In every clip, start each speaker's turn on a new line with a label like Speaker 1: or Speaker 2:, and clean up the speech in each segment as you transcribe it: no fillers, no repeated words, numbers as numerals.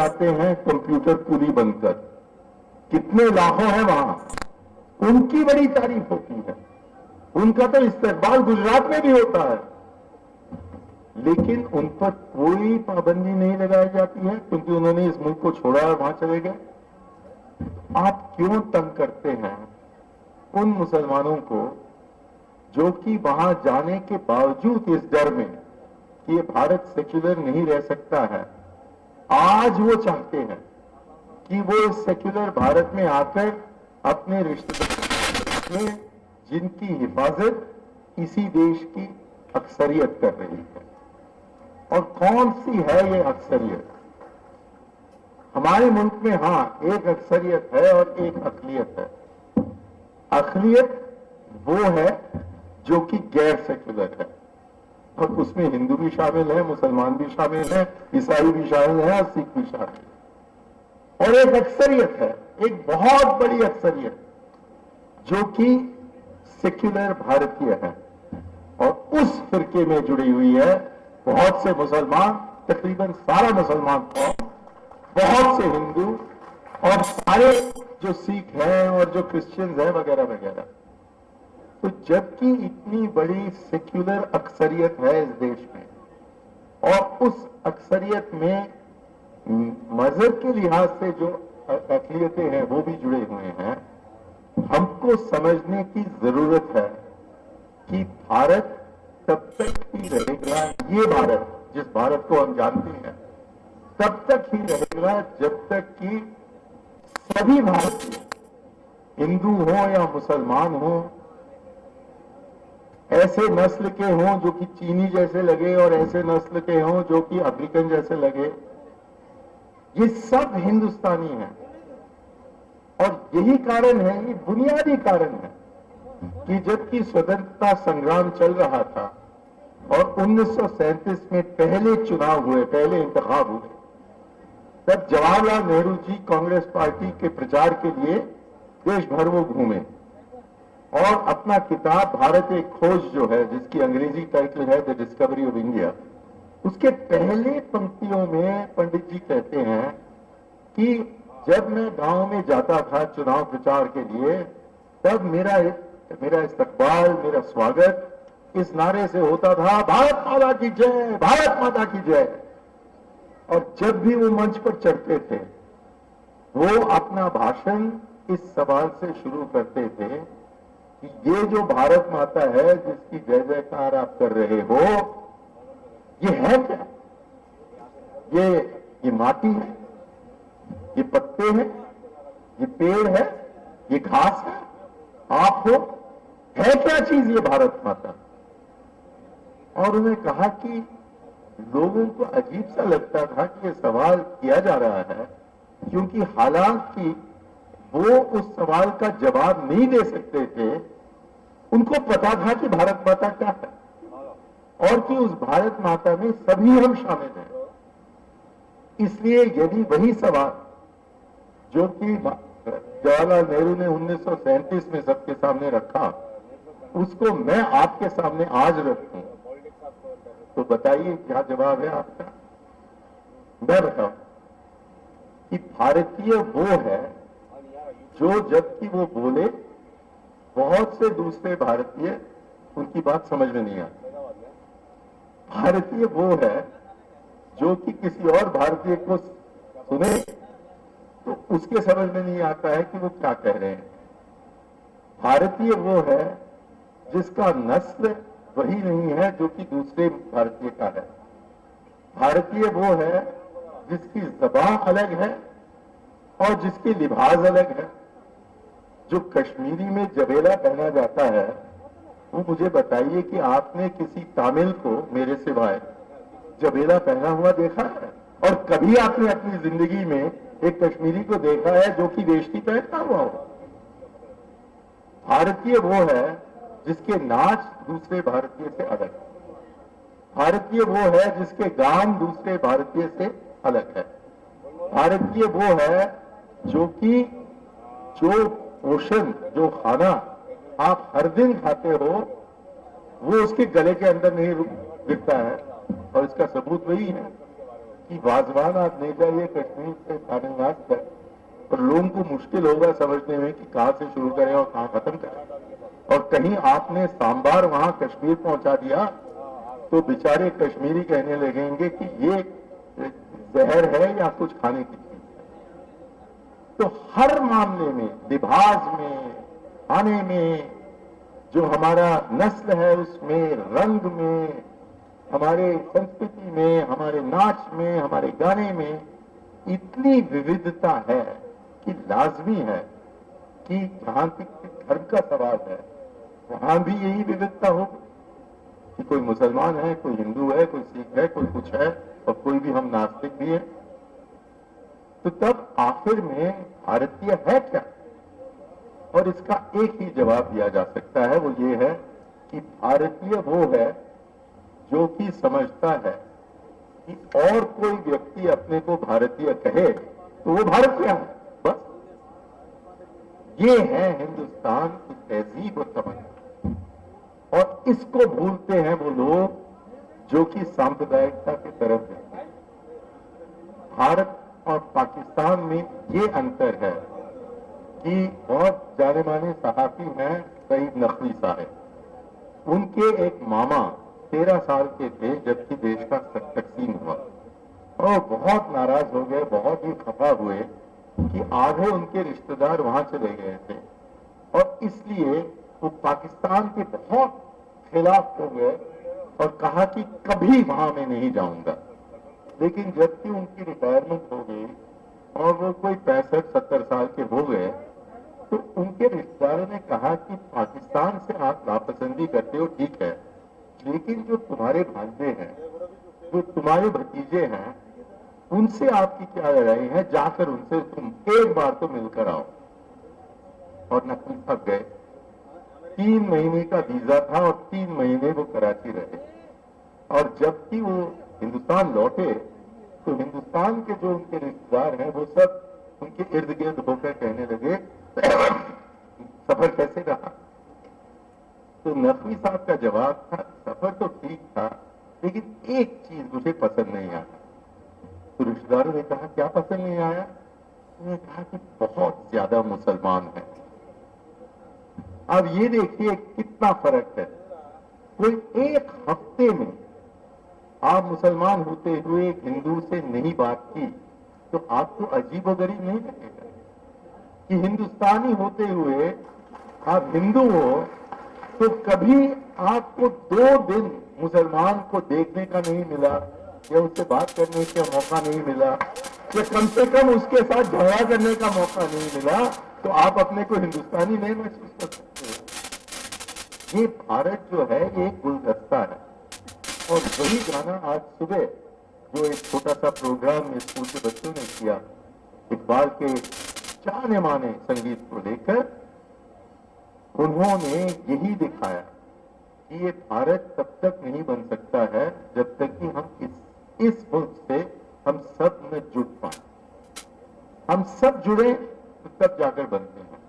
Speaker 1: जाते हैं कंप्यूटर पूरी बनकर, कितने लाखों हैं वहां, उनकी बड़ी तारीफ होती है, उनका तो इस्तेकबाल गुजरात में भी होता है, लेकिन उन पर कोई पाबंदी नहीं लगाई जाती है क्योंकि उन्होंने इस मुल्क को छोड़ा और वहां चले गए। आप क्यों तंग करते हैं उन मुसलमानों को जो कि वहां जाने के बावजूद इस डर में कि ये भारत सेक्युलर नहीं रह सकता है, आज वो चाहते हैं कि वो इस सेक्युलर भारत में आकर अपने रिश्तेदारों में जिनकी हिफाजत इसी देश की अक्सरियत कर रही है। और कौन सी है ये अक्सरियत? हमारे मुल्क में हां एक अक्सरियत है और एक अकलियत है। अकलियत वो है जो कि गैर सेक्युलर है, और उसमें हिंदू भी शामिल है, मुसलमान भी शामिल है, ईसाई भी शामिल है और सिख भी शामिल है। और एक अक्सरियत है, एक बहुत बड़ी अक्सरियत जो कि सेक्युलर भारतीय है, और उस फिरके में जुड़ी हुई है बहुत से मुसलमान, तकरीबन सारा मुसलमान कौम, बहुत से हिंदू और सारे जो सिख हैं और जो क्रिश्चियंस हैं वगैरह वगैरह। तो जबकि इतनी बड़ी सेक्युलर अक्सरियत है इस देश में, और उस अक्सरियत में मजहब के लिहाज से जो अकलियतें हैं वो भी जुड़े हुए हैं, हमको समझने की जरूरत है कि भारत तब तक ही रहेगा, ये भारत जिस भारत को हम जानते हैं तब तक ही रहेगा जब तक कि सभी भारतीय, हिंदू हो या मुसलमान हो, ऐसे नस्ल के हों जो कि चीनी जैसे लगे और ऐसे नस्ल के हों जो कि अफ्रीकन जैसे लगे, ये सब हिंदुस्तानी हैं। और यही कारण है, ये बुनियादी कारण है कि जबकि स्वतंत्रता संग्राम चल रहा था और 1937 में पहले चुनाव हुए, पहले इंतखाब हुए, तब जवाहरलाल नेहरू जी कांग्रेस पार्टी के प्रचार के लिए देश भर वो घूमे और अपना किताब भारत एक खोज जो है, जिसकी अंग्रेजी टाइटल है द डिस्कवरी ऑफ इंडिया, उसके पहले पंक्तियों में पंडित जी कहते हैं कि जब मैं गांव में जाता था चुनाव प्रचार के लिए, तब मेरा इस्तकबाल, मेरा स्वागत इस नारे से होता था, भारत माता की जय, भारत माता की जय। और जब भी वो मंच पर चढ़ते थे, वो अपना भाषण इस सवाल से शुरू करते थे कि ये जो भारत माता है जिसकी जय जयकार आप कर रहे हो, ये है क्या? ये माटी है, ये पत्ते हैं, ये पेड़ है, ये घास है, आप हो, है क्या चीज ये भारत माता? और उन्हें कहा कि लोगों को अजीब सा लगता था कि ये सवाल किया जा रहा है, क्योंकि हालांकि वो उस सवाल का जवाब नहीं दे सकते थे, उनको पता था कि भारत माता क्या है और कि उस भारत माता में सभी हम शामिल हैं। इसलिए यदि वही सवाल जो कि जवाहरलाल नेहरू ने 1937 में सबके सामने रखा, उसको मैं आपके सामने आज रखूं, तो बताइए क्या जवाब है आपका? मैं बताऊं कि भारतीय वो है जो जबकि वो बोले, बहुत से दूसरे भारतीय उनकी बात समझ में नहीं आती। भारतीय वो है जो कि किसी और भारतीय को सुने तो उसके समझ में नहीं आता है कि वो क्या कह रहे हैं। भारतीय वो है जिसका नस्ल वही नहीं है जो कि दूसरे भारतीय का है। भारतीय वो है जिसकी ज़बान अलग है और जिसकी लिबास अलग है। जो कश्मीरी में जबेला पहना जाता है, वो मुझे बताइए कि आपने किसी तामिल को मेरे सिवाय जबेला पहना हुआ देखा है? और कभी आपने अपनी जिंदगी में एक कश्मीरी को देखा है जो कि वेष्टी पहनता हुआ हो? भारतीय वो है जिसके नाच दूसरे भारतीय से अलग है। भारतीय वो है जिसके गान दूसरे भारतीय से अलग है। भारतीय वो है जो कि जो पोषण, जो खाना आप हर दिन खाते हो, वो उसके गले के अंदर नहीं दिखता है, और इसका सबूत वही है कि वाजवान आप ले जाइए कश्मीर से शाहनवाज तक, और लोगों को मुश्किल होगा समझने में कि कहां से शुरू करें और कहां खत्म करें। और कहीं आपने सांबार वहां कश्मीर पहुंचा दिया तो बेचारे कश्मीरी कहने लगेंगे कि ये जहर है या कुछ खाने की चीज है। तो हर मामले में, लिबास में, खाने में, जो हमारा नस्ल है उसमें, रंग में, हमारे संस्कृति में, हमारे नाच में, हमारे गाने में इतनी विविधता है कि लाजमी है कि जहां तक धर्म का सवाल है वहां भी यही विविधता हो कि कोई मुसलमान है, कोई हिंदू है, कोई सिख है, कोई कुछ है, और कोई भी हम नास्तिक भी है। तो तब आखिर में भारतीय है क्या? और इसका एक ही जवाब दिया जा सकता है, वो ये है कि भारतीय वो है जो कि समझता है कि और कोई व्यक्ति अपने को भारतीय कहे तो वो भारतीय है। बस ये है हिंदुस्तान की तहजीब और समझ। और इसको भूलते हैं वो लोग जो कि सांप्रदायिकता की तरफ जाते हैं। भारत और पाकिस्तान में ये अंतर है कि बहुत जाने माने सहाफी हैं सईद नकवी साहब, उनके एक मामा 13 साल के थे जबकि देश का तकसीम हुआ, और बहुत नाराज हो गए, बहुत ही खफा हुए कि आधे उनके रिश्तेदार वहां चले गए थे, और इसलिए वो पाकिस्तान के बहुत खिलाफ हो गए और कहा कि कभी वहां मैं नहीं जाऊंगा। लेकिन जबकि उनकी रिटायरमेंट हो गई और वो कोई 65-70 साल के हो गए, तो उनके रिश्तेदारों ने कहा कि पाकिस्तान से आप नापसंदी करते हो, ठीक है, लेकिन जो तुम्हारे भांजे हैं, जो तुम्हारे भतीजे हैं, उनसे आपकी क्या लड़ाई है? जाकर उनसे तुम एक बार तो मिलकर आओ। और नकवी साहब गए। 3 महीने का वीजा था और 3 महीने वो कराची रहे, और जबकि वो हिंदुस्तान लौटे तो हिंदुस्तान के जो उनके रिश्तेदार हैं वो सब उनके इर्द गिर्द होकर कहने लगे सफर कैसे रहा? तो नकवी साहब का जवाब था, सफर तो ठीक था, लेकिन एक चीज मुझे पसंद नहीं आया। तो रिश्तेदारों ने कहा क्या पसंद नहीं आया? उन्होंने कहा कि बहुत ज्यादा मुसलमान हैं। अब ये देखिए कितना फर्क है। कोई एक हफ्ते में आप मुसलमान होते हुए एक हिंदू से नहीं बात की तो आपको अजीबोगरीब नहीं लगेगा कि हिंदुस्तानी होते हुए आप हिंदू हो तो कभी आपको 2 दिन मुसलमान को देखने का नहीं मिला, या उससे बात करने का मौका नहीं मिला, या कम से कम उसके साथ झगड़ा करने का मौका नहीं मिला, तो आप अपने को हिंदुस्तानी नहीं महसूस कर सकते। ये भारत जो है ये एक गुलदस्ता है। और वही गाना आज सुबह जो एक छोटा सा प्रोग्राम में स्कूल के बच्चों ने किया, इकबाल के जाने माने संगीत को लेकर, उन्होंने यही दिखाया कि ये भारत तब तक नहीं बन सकता है जब तक कि हम इस मुल्क से हम सब में जुड़ पाए। हम सब जुड़े तो तब जाकर बनते हैं।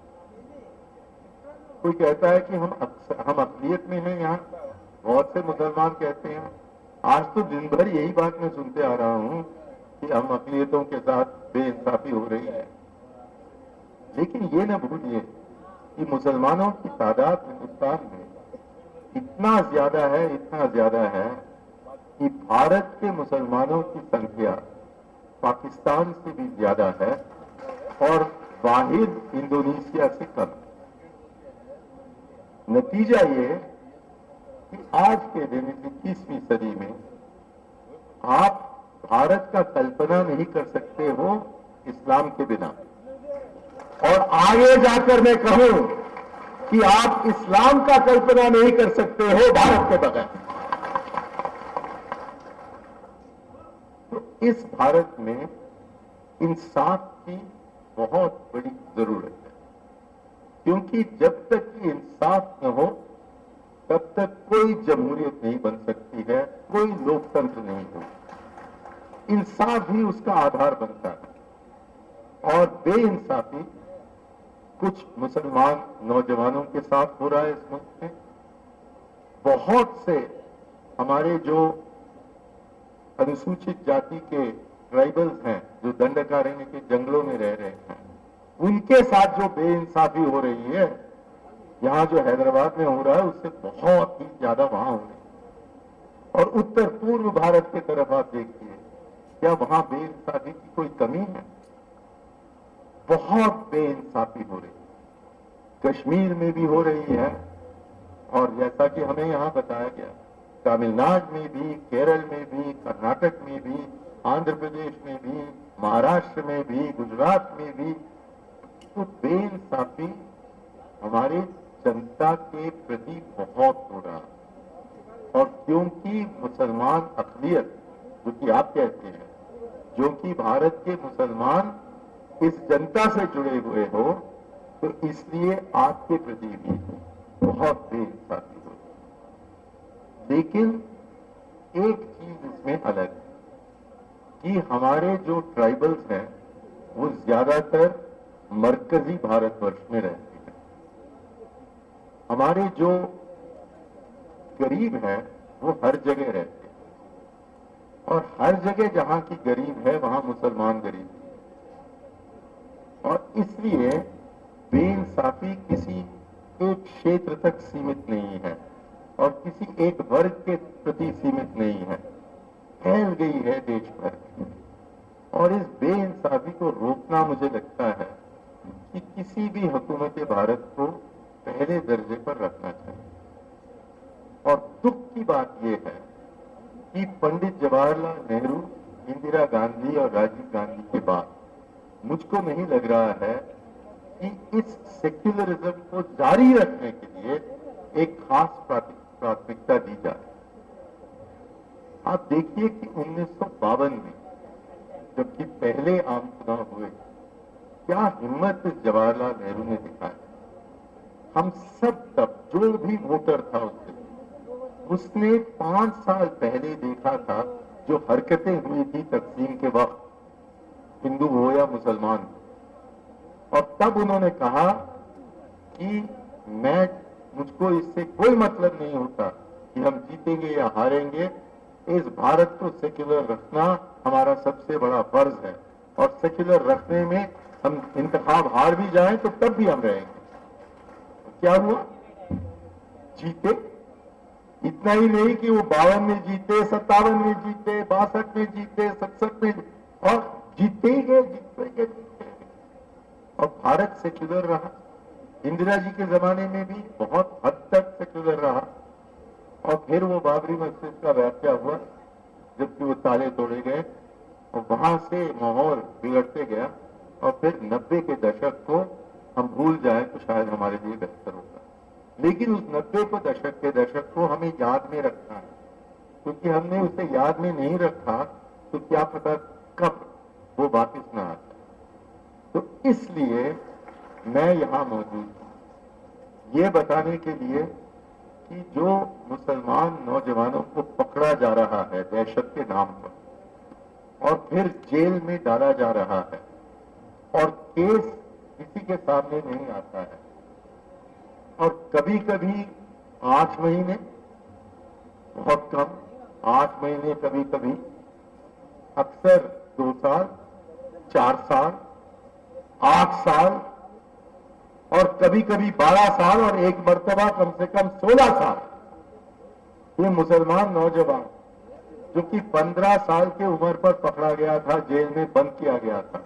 Speaker 1: कोई कहता है कि हम अक़लियत में हैं, यहाँ बहुत से मुसलमान कहते हैं। आज तो दिन भर यही बात मैं सुनते आ रहा हूं कि हम अक़लियतों के साथ बेइंसाफी हो रही है। लेकिन ये न भूलिए कि मुसलमानों की तादाद हिंदुस्तान में इतना ज्यादा है कि भारत के मुसलमानों की संख्या पाकिस्तान से भी ज्यादा है और वाहिद इंडोनेशिया से कम। नतीजा ये कि आज के दिन 21वीं सदी में आप भारत का कल्पना नहीं कर सकते हो इस्लाम के बिना, और आगे जाकर मैं कहूं कि आप इस्लाम का कल्पना नहीं कर सकते हो भारत के बगैर। तो इस भारत में इंसाफ की बहुत बड़ी जरूरत है, क्योंकि जब तक कि इंसाफ न हो तब तक कोई जमहूरियत नहीं बन सकती है, कोई लोकतंत्र नहीं हो। इंसाफ ही उसका आधार बनता है, और बेइंसाफी कुछ मुसलमान नौजवानों के साथ हो रहा है इस मुल्क में। बहुत से हमारे जो अनुसूचित जाति के ट्राइबल्स हैं जो दंडकारण्य के जंगलों में रह रहे हैं, उनके साथ जो बेइंसाफी हो रही है यहां जो हैदराबाद में हो रहा है उससे बहुत ही ज्यादा वहां हो रही है। और उत्तर पूर्व भारत की तरफ आप देखिए, क्या वहां बेइंसाफी की कोई कमी है? बहुत बेइंसाफी हो रही है, कश्मीर में भी हो रही है, और जैसा कि हमें यहां बताया गया तमिलनाडु में भी, केरल में भी, कर्नाटक में भी, आंध्र प्रदेश में भी, महाराष्ट्र में भी, गुजरात में भी, तो बेइंसाफी हमारे जनता के प्रति बहुत हो रहा है। और क्योंकि मुसलमान अक़लियत, जो कि आप कहते हैं, जो कि भारत के मुसलमान इस जनता से जुड़े हुए हो, तो इसलिए आपके प्रति भी बहुत बेइंसाफी हो। लेकिन एक चीज इसमें अलग है कि हमारे जो ट्राइबल्स हैं वो ज्यादातर मरकजी भारतवर्ष में रहते हैं। हमारे जो गरीब हैं वो हर जगह रहते हैं, और हर जगह जहां की गरीब है वहां मुसलमान गरीब है। और इसलिए बेइंसाफी किसी एक क्षेत्र तक सीमित नहीं है और किसी एक वर्ग के प्रति सीमित नहीं है, फैल गई है देश भर में। और इस बेइंसाफी को रोकना मुझे लगता है कि किसी भी हुकूमत भारत को पहले दर्जे पर रखना चाहिए। और दुख की बात यह है कि पंडित जवाहरलाल नेहरू, इंदिरा गांधी और राजीव गांधी के बाद मुझको नहीं लग रहा है कि इस सेक्युलरिज्म को जारी रखने के लिए एक खास प्राथमिकता दी जाए। आप देखिए कि 1952 में जबकि पहले आम चुनाव हुए, क्या हिम्मत जवाहरलाल नेहरू ने दिखाया। हम सब तब, जो भी वोटर था उसने 5 साल पहले देखा था जो हरकतें हुई थी तकसीम के वक्त, हिंदू हो या मुसलमान हो, और तब उन्होंने कहा कि मुझको इससे कोई मतलब नहीं होता कि हम जीतेंगे या हारेंगे, इस भारत को सेक्युलर रखना हमारा सबसे बड़ा फर्ज है, और सेक्युलर रखने में हम इंतखाब हार भी जाएं तो तब भी हम रहेंगे। क्या हुआ? जीते। इतना ही नहीं कि वो 52 में जीते, 57 में जीते, 62 में जीते, 67 में, और जीते ही गए, जीते गए। और भारत सेक्युलर रहा। इंदिरा जी के जमाने में भी बहुत हद तक सेक्युलर रहा, और फिर वो बाबरी मस्जिद का वाकया हुआ जबकि वो ताले तोड़े गए, और वहां से माहौल बिगड़ते गया, और फिर 90 के दशक को हम भूल जाएं तो शायद हमारे लिए बेहतर होगा। लेकिन उस 90 के दशक को हमें याद में रखना है, क्योंकि हमने उसे याद में नहीं रखा तो क्या पता कब वो वापिस ना आता। तो इसलिए मैं यहां मौजूद हूं ये बताने के लिए कि जो मुसलमान नौजवानों को पकड़ा जा रहा है दहशत के नाम पर और फिर जेल में डाला जा रहा है, और केस किसी के सामने नहीं आता है, और कभी कभी 8 महीने, बहुत कम 8 महीने, कभी कभी अक्सर 2 साल, 4 साल, 8 साल, और कभी कभी 12 साल, और एक मर्तबा कम से कम 16 साल। ये मुसलमान नौजवान जो कि 15 साल की उम्र पर पकड़ा गया था, जेल में बंद किया गया था,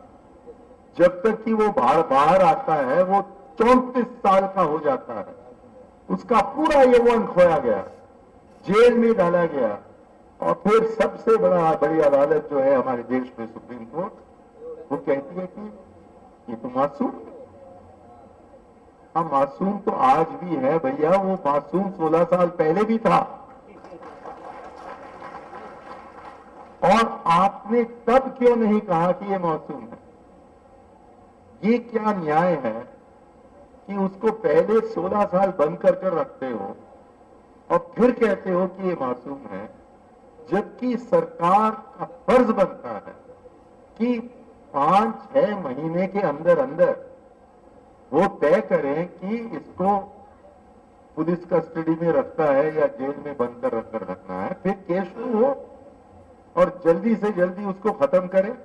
Speaker 1: जब तक कि वो बाहर आता है वो 34 साल का हो जाता है, उसका पूरा यौवन खोया गया, जेल में डाला गया। और फिर सबसे बड़ी अदालत जो है हमारे देश में, सुप्रीम कोर्ट, वो कहती है कि ये तो मासूम। हाँ, मासूम तो आज भी है भैया, वो मासूम 16 साल पहले भी था। और आपने तब क्यों नहीं कहा कि ये मासूम है? ये क्या न्याय है कि उसको पहले 16 साल बंद कर रखते हो और फिर कहते हो कि ये मासूम है, जबकि सरकार का फर्ज बनता है कि 5-6 महीने के अंदर अंदर वो तय करें कि इसको पुलिस कस्टडी में रखना है या जेल में बंद कर रखना है, फिर केस शुरू हो। और जल्दी से जल्दी उसको खत्म करें।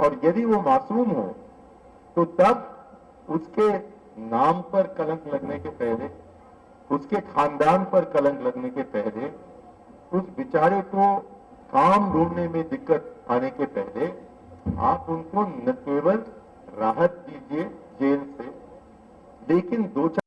Speaker 1: और यदि वो मासूम हो तो तब उसके नाम पर कलंक लगने के पहले, उसके खानदान पर कलंक लगने के पहले, उस बेचारे को काम ढूंढने में दिक्कत आने के पहले आप उनको न केवल राहत दीजिए जेल से, लेकिन 2-4